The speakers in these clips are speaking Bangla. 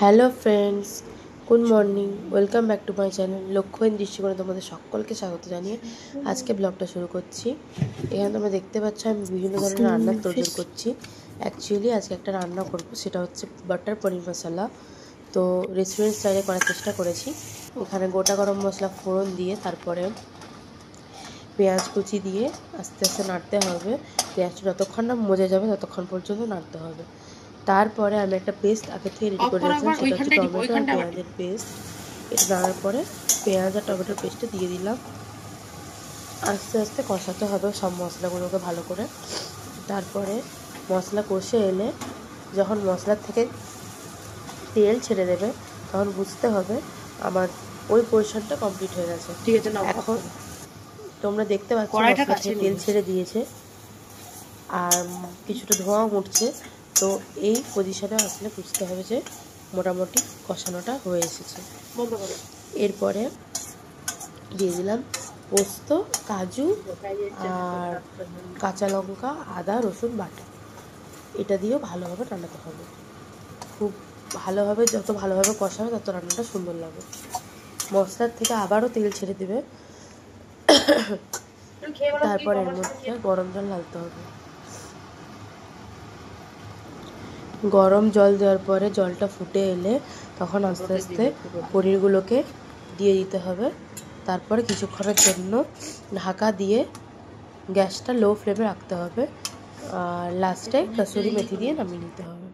Hello friends, good morning, welcome back to my channel লক্ষ্যহীন দৃষ্টিকোণে তোমাদের সকলকে স্বাগত জানিয়ে আজকে ব্লগটা শুরু করছি। এখানে তোমরা দেখতে পাচ্ছ আমি বিভিন্ন ধরনের রান্নার তোড়জোড় করছি। অ্যাকচুয়ালি আজকে একটা রান্না করব, সেটা হচ্ছে বাটার পনির মশলা। তো রেস্টুরেন্ট স্টাইলে করার চেষ্টা করেছি। এখানে গোটা গরম মশলা ফোড়ন দিয়ে তারপরে পেঁয়াজ কুচি দিয়ে আস্তে আস্তে নাড়তে হবে। পেঁয়াজটা যতক্ষণ না মজে যাবে ততক্ষণ পর্যন্ত নাড়তে হবে। তারপরে আমি একটা পেস্ট আগে থেকে রেডি করে রেখেছিলাম, সেটা হচ্ছে টমেটো আর পেঁয়াজের পেস্ট। এটা নাড়ার পরে পেঁয়াজ আর টমেটোর পেস্টটা দিয়ে দিলাম। আস্তে আস্তে কষাতে হবে সব মশলাগুলোকে ভালো করে। তারপরে মশলা কষে এলে যখন মশলার থেকে তেল ছেড়ে দেবে তখন বুঝতে হবে আমার ওই পোর্শনটা কমপ্লিট হয়ে গেছে। ঠিক আছে, এখন তোমরা দেখতে পাচ্ছ মশলা থেকে তেল ছেড়ে দিয়েছে আর কিছুটা ধোঁয়াও উঠছে। তো এই পজিশনে আসলে বুঝতে হবে যে মোটামুটি কষানোটা হয়ে এসেছে। এরপরে দিয়ে দিলাম পোস্ত, কাজু আর কাঁচা লঙ্কা, আদা রসুন বাটা। এটা দিয়েও ভালোভাবে রান্নাতে হবে, খুব ভালোভাবে। যত ভালোভাবে কষাবে তত রান্নাটা সুন্দর লাগে। মশলার থেকে আবারও তেল ছেড়ে দেবে। তারপর এর মধ্যে গরম জল ঢালতে হবে। গরম জল দেওয়ার পরে জলটা ফুটে এলে তখন আস্তে আস্তে পনিরগুলোকে দিয়ে দিতে হবে। তারপরে কিছুক্ষণের জন্য ঢাকা দিয়ে গ্যাসটা লো ফ্লেমে রাখতে হবে। আর লাস্টে কসুরি মেথি দিয়ে নামিয়ে নিতে হবে।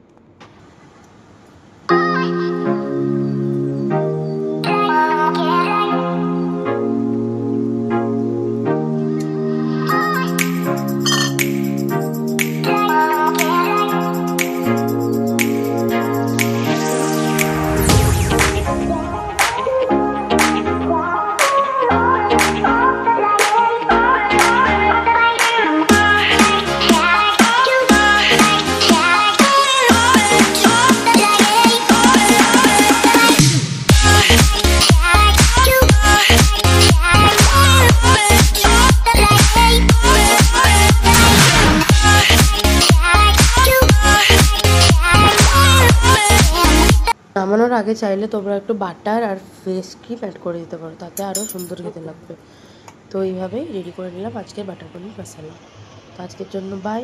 নামানোর আগে চাইলে তোমরা একটু বাটার আর ফ্রেশ ক্রিম অ্যাড করে দিতে পারো, তাতে আরও সুন্দর খেতে লাগবে। তো এইভাবেই রেডি করে নিলাম আজকের বাটার পনির মশলা। তো আজকের জন্য বাই।